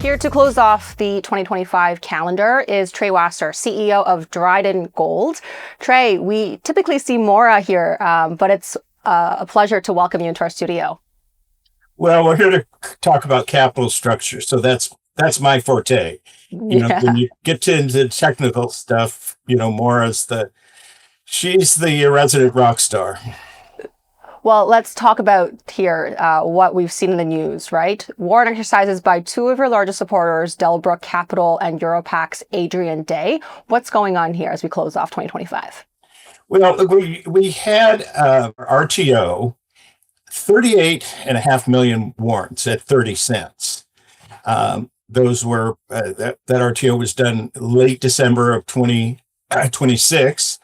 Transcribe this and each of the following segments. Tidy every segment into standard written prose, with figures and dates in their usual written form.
Here to close off the 2025 calendar is Trey Wasser, CEO of Dryden Gold. Trey, we typically see Maura here, but it's a pleasure to welcome you into our studio. Well, we're here to talk about capital structure, so that's my forte. When you get into technical stuff, Maura's she's the resident rock star. Well, let's talk about here what we've seen in the news, right? Warrant exercises by two of your largest supporters, Delbrook Capital and EuroPac's Adrian Day. What's going on here as we close off 2025? Well, we had RTO, 38.5 million warrants at 30 cents. Those were that RTO was done late December of 2026.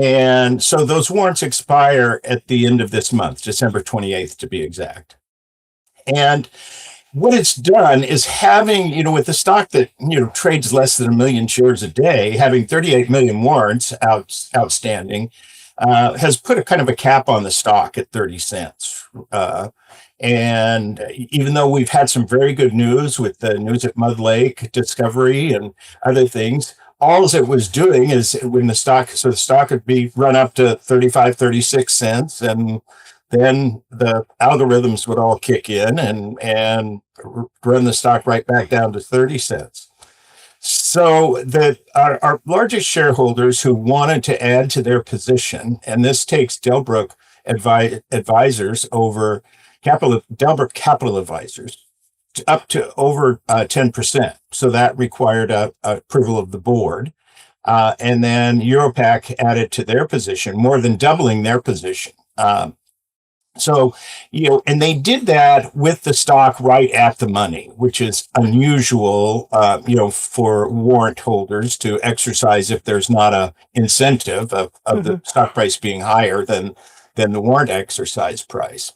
And so those warrants expire at the end of this month, December 28th to be exact. And what it's done is having, with the stock that, trades less than 1 million shares a day, having 38 million warrants outstanding, has put a kind of a cap on the stock at 30 cents. And even though we've had some very good news with the news at Mud Lake Discovery and other things, all it was doing is when the stock would be run up to 35, 36 cents, and then the algorithms would all kick in and run the stock right back down to 30 cents. So our largest shareholders who wanted to add to their position, and this takes Delbrook advisors over Delbrook Capital Advisors, up to over 10%. So that required approval of the board. And then EuroPac added to their position, more than doubling their position. And they did that with the stock right at the money, which is unusual, for warrant holders to exercise if there's not a incentive of the stock price being higher than the warrant exercise price.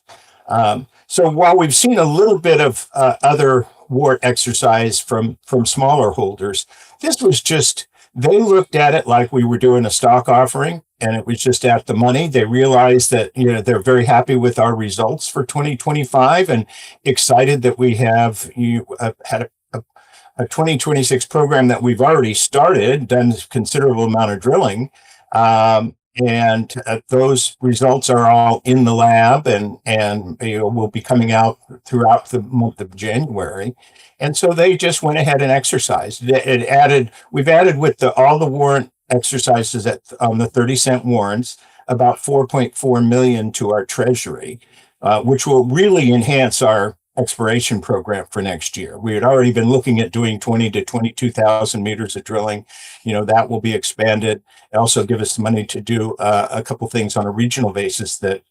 So while we've seen a little bit of other warrant exercise from smaller holders, this was just, they looked at it like we were doing a stock offering, and it was just at the money. They realized that, they're very happy with our results for 2025 and excited that we have had a 2026 program that we've already started, done a considerable amount of drilling. And those results are all in the lab and will be coming out throughout the month of January. And so they just went ahead and exercised. We've added with all the warrant exercises on the 30-cent warrants, about 4.4 million to our treasury, which will really enhance our exploration program for next year. We had already been looking at doing 20 to 22,000 meters of drilling. That will be expanded. It also give us the money to do a couple things on a regional basis that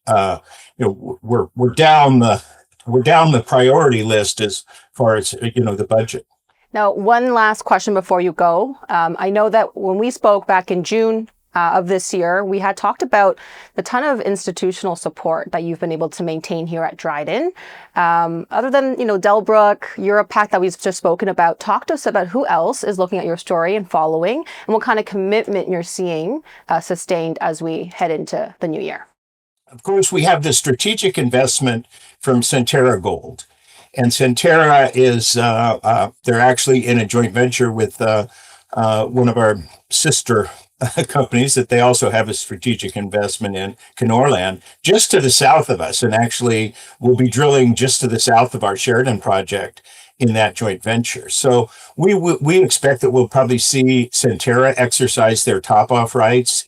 we're down the priority list as far as the budget. Now, one last question before you go. I know that when we spoke back in June of this year, we had talked about the ton of institutional support that you've been able to maintain here at Dryden. Other than, Delbrook, EuroPac that we've just spoken about, talk to us about who else is looking at your story and following, and what kind of commitment you're seeing sustained as we head into the new year. Of course, we have the strategic investment from Centerra Gold. And Centerra is, they're actually in a joint venture with one of our sister companies that they also have a strategic investment in, Kenorland, just to the south of us, and actually will be drilling just to the south of our Sheridan project in that joint venture. So we expect that we'll probably see Centerra exercise their top-off rights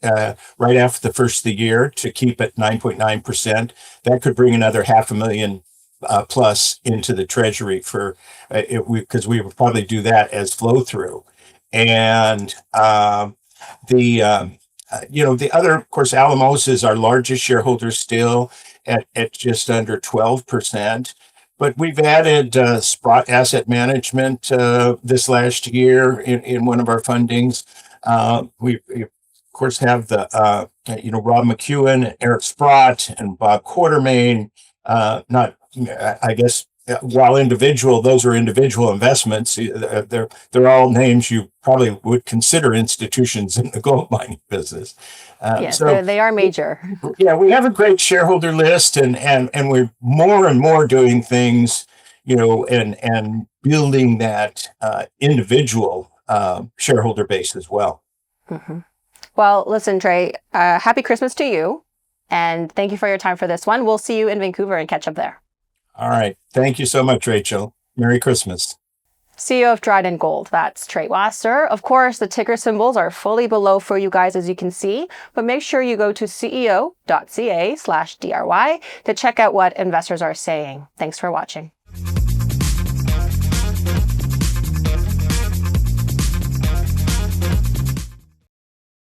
right after the first of the year to keep at 9.9%. That could bring another 500,000 plus into the treasury because we would probably do that as flow-through. And the other, of course, Alamos is our largest shareholder still at just under 12%. But we've added Sprott Asset Management this last year in one of our fundings. We, of course, have the Rob McEwen, Eric Sprott, and Bob Quartermain. While individual, those are individual investments. They're all names you probably would consider institutions in the gold mining business. Yes, so they are major. Yeah, we have a great shareholder list, and we're more and more doing things, and building that individual shareholder base as well. Mm-hmm. Well, listen, Trey, happy Christmas to you. And thank you for your time for this one. We'll see you in Vancouver and catch up there. All right. Thank you so much, Rachel. Merry Christmas. CEO of Dryden Gold, that's Trey Wasser. Of course, the ticker symbols are fully below for you guys, as you can see, but make sure you go to CEO.CA/DRY to check out what investors are saying. Thanks for watching.